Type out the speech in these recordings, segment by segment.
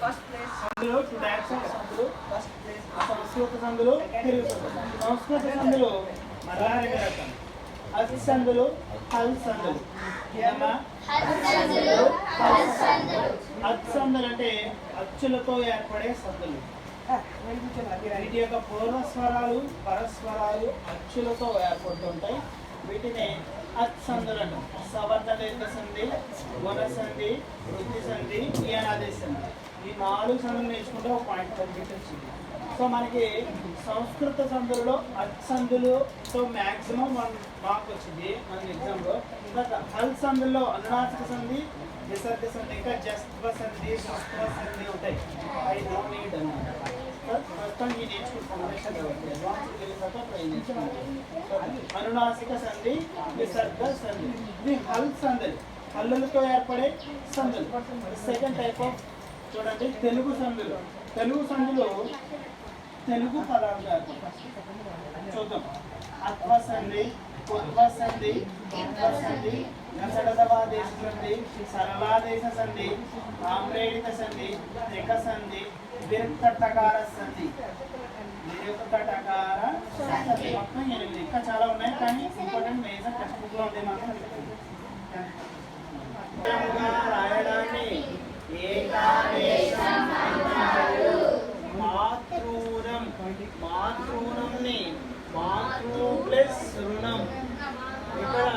సందులో 2 types of సందులు. సంస్కృత సందులు, తెలుగు సందులు. సంస్కృత సందులు మరలా 2 రకాలు. అచ్చు సందులు, హల్ సందులు. అచ్చు సందులు అంటే అచ్చులతో ఏర్పడే సందులు. వీటి యొక్క పూర్వస్వరాలు పరస్వరాలు అచ్చులతో ఏర్పడుతుంటాయి. వీటిని అచ్చందులు అంటాం. సవర్ణ దీర్ఘ సంధి, గుణ సంధి, వృద్ధి సంధి, ఈనాది సంధి. ఈ 4 సంధులు నేర్చుకుంటే ఒక పాయింట్ కంప్లీట్ వచ్చింది. సో మనకి సంస్కృత సంధులలో అచ్చందులతో మ్యాక్సిమం 1 మార్క్ వచ్చింది మన ఎగ్జామ్లో. ఇంకా హల్ సంధుల్లో అనునాసిక సంధి, విసర్గ సంధి, ఇంకా జస్త్వ సంధి, సత్వ సంధి ఉంటాయి. అవి నో నీడ్ అన్నమాట. ప్రస్తుతం ఈ నేర్చుకుంటున్నాం. అనునాసిక సంధి, విసర్గ సంధి, ఇది హల్ సంధులు. హల్లులతో ఏర్పడే సంధులు. సెకండ్ టైప్ ఆఫ్ చూడండి తెలుగు సంధులు. తెలుగు సంధులు తెలుగు పదాలు చూద్దాం. అత్వ సంధి, ఉత్వ సంధి, ఉత్వ సంధి, నసడదవాదేశ సంధి, సరళాదేశ సంధి, ఆమ్రేడిక సంధి, త్రిక సంధి, విరక్తటకార సంధి. విరక్తటకార సంధి మొత్తం 8. ఇంకా చాలా ఉన్నాయి కానీ ఇంపార్టెంట్ మేజర్ టెక్స్ట్ బుక్ లో ఉంది మాత్రం రాయడాన్ని మాతృనం. మాతృనంని మాతృ ప్లస్ రుణం. ఇక్కడ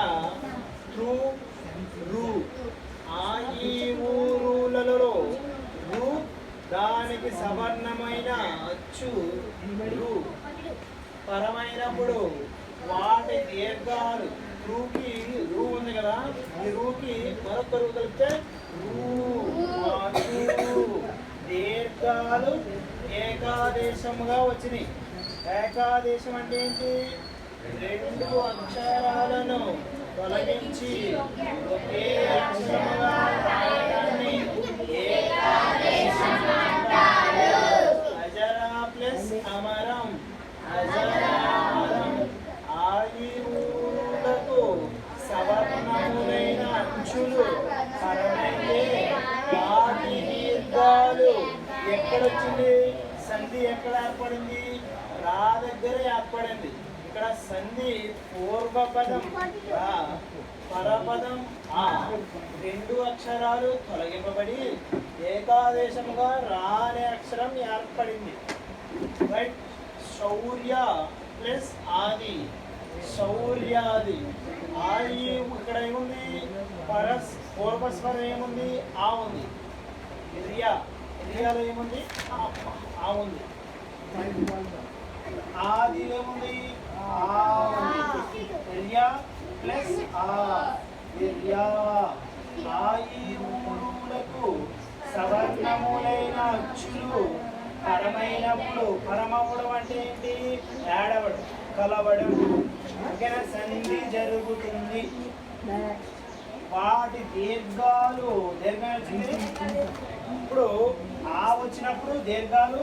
త్రూ రు ఆ ఈ ఊరులలో రు దానికి సవర్ణమైన అచ్చు రు పరమైనప్పుడు వాటి దీర్ఘాలు రూకి రూ ఉంది కదా, ఈ రూకి మరొక రూ కలిపితే దీర్ఘాలు ఏకాదేశముగా వచ్చినాయి. ఏకాదేశం అంటే ఏంటి? 2 అక్షరాలను తొలగించి ఒకే అక్షరముగా రాయడాన్ని ఏకాదేశం అంటారు. Ezra plus amaram, అజరామరం. ఆయువులకు సవర్ణములైన అచ్చులు పరమైతే వాటి దీర్ఘాలు ఎక్కడొచ్చింది? సంధి ఎక్కడ ఏర్పడింది? రా దగ్గర ఏర్పడింది. ఇక్కడ సంధి పూర్వపదం రా, పరపదం ఆ, 2 అక్షరాలు తొలగింపబడి ఏకాదేశముగా రా అనే అక్షరం ఏర్పడింది. రైట్. శౌర్య ప్లస్ ఆది, శౌర్యాది. ఆది ఇక్కడ ఏముంది? పూర్వస్వరం ఏముంది? ఆ ఉంది. ఇరియా, ఇరియాలో ఏముంది? ఆ ఉంది. ఆది ఏముంది? ఆ ఉంది. ఇరియా ప్లస్ ఆ, ఇరియా. ఆయువులకు సవర్ణములైన అచ్చులు పరమైనప్పుడు, పరమవడం అంటే ఏంటి? ఏడవడం, కలవడం, సంధి జరుగుతుంది. వాటి దీర్ఘాలు దీర్ఘాలు ఇప్పుడు ఆ వచ్చినప్పుడు దీర్ఘాలు